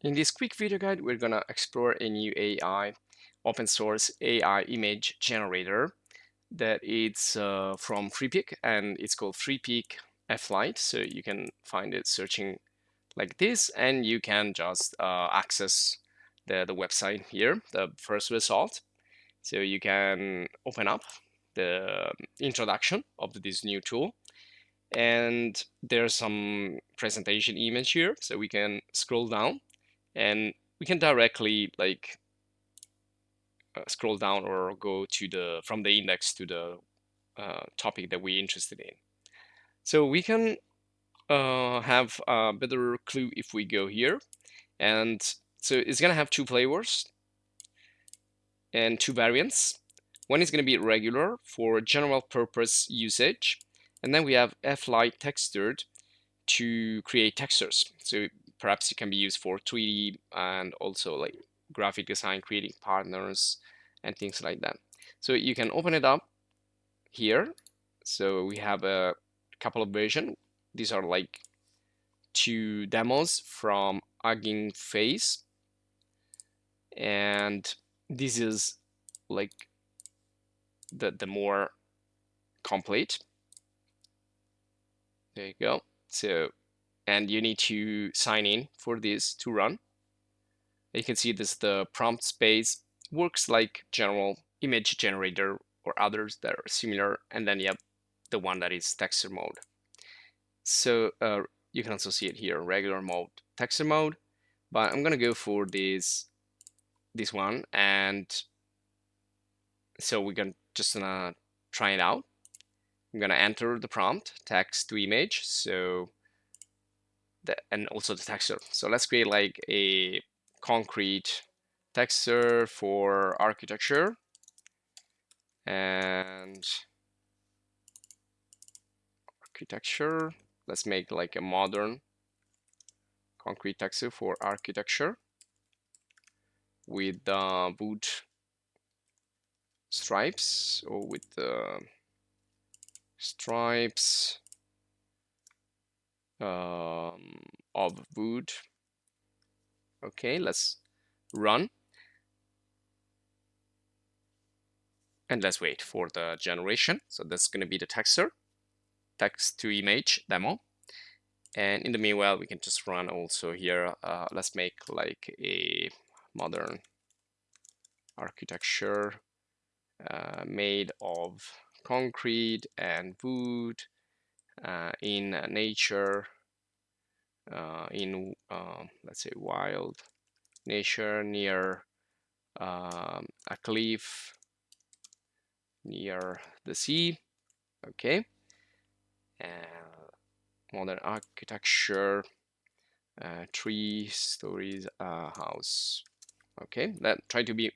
In this quick video guide, we're gonna explore a new AI, open source AI image generator that it's from Freepik, and it's called Freepik F-Lite. So you can find it searching like this, and you can just access the website here, the first result. So you can open up the introduction of this new tool, and there's some presentation image here. So we can scroll down and we can directly like scroll down or go to the from the index to the topic that we're interested in. So we can have a better clue if we go here. And so it's gonna have two flavors and two variants. One is gonna be regular for general purpose usage, and then we have F-Lite textured to create textures. So perhaps it can be used for 3D and also like graphic design, creating partners and things like that. So you can open it up here. So we have a couple of versions. These are like two demos from Hugging Face, and this is like the more complete. There you go. So, and you need to sign in for this to run. You can see this, the prompt space works like general image generator or others that are similar, and then you have the one that is texture mode. So you can also see it here, regular mode, texture mode, but I'm gonna go for this one, and so we're gonna just gonna try it out. I'm gonna enter the prompt, text to image, so and also the texture. So let's create like a concrete texture for architecture, and architecture. Let's make like a modern concrete texture for architecture with the wood stripes, or with the stripes of wood. Okay, let's run. And let's wait for the generation. So that's going to be the texture, text to image demo. And in the meanwhile, we can just run also here. Let's make like a modern architecture made of concrete and wood in nature, in let's say wild nature, near a cliff, near the sea. Okay, modern architecture, 3 stories house. Okay, try to be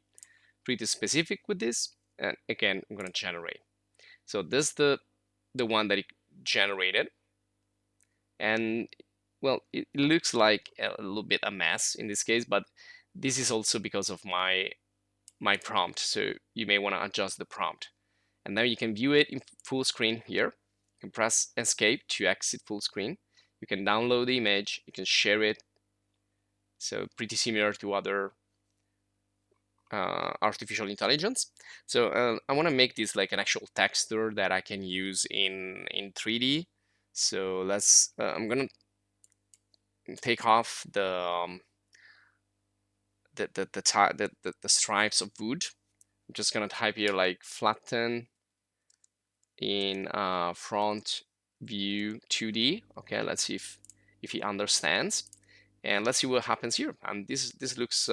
pretty specific with this, and again I'm going to generate. So this is the one that it generated, and well, it looks like a little bit a mess in this case, but this is also because of my prompt. So you may want to adjust the prompt, and now you can view it in full screen here. You can press escape to exit full screen. You can download the image, you can share it. So pretty similar to other artificial intelligence. So I want to make this like an actual texture that I can use in 3D. So let's I'm gonna take off the stripes of wood. I'm just gonna type here like flatten in front view 2D. Okay, let's see if he understands, and let's see what happens here. And this looks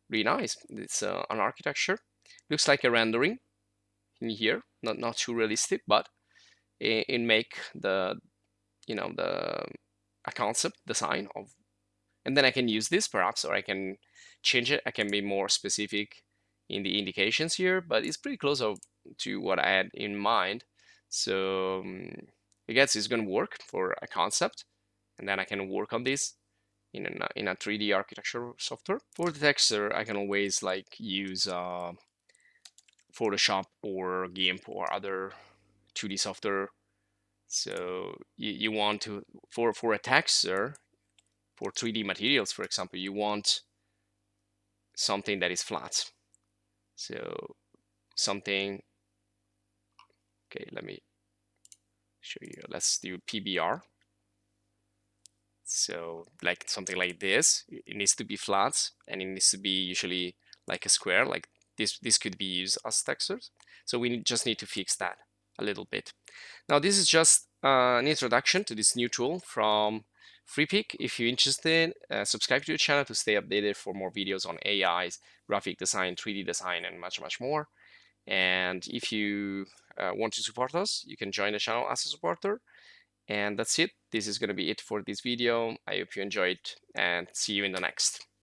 really nice. It's an architecture. Looks like a rendering in here, not too realistic, but it make the the a concept design of, and then I can use this perhaps, or I can change it. I can be more specific in the indications here, but it's pretty close to what I had in mind. So I guess it's going to work for a concept, and then I can work on this in a 3D architecture software. For the texture, I can always like use Photoshop or GIMP or other 2D software. So you want to for a texture, for 3D materials, for example, you want something that is flat. So something, okay, let me show you. Let's do PBR. So like something like this, it needs to be flat, and it needs to be usually like a square, like this could be used as textures. So we just need to fix that a little bit. Now this is just an introduction to this new tool from Freepik. If you're interested, subscribe to the channel to stay updated for more videos on AIs, graphic design, 3D design, and much, much more. And if you want to support us, you can join the channel as a supporter. And that's it. This is going to be it for this video. I hope you enjoyed, and see you in the next.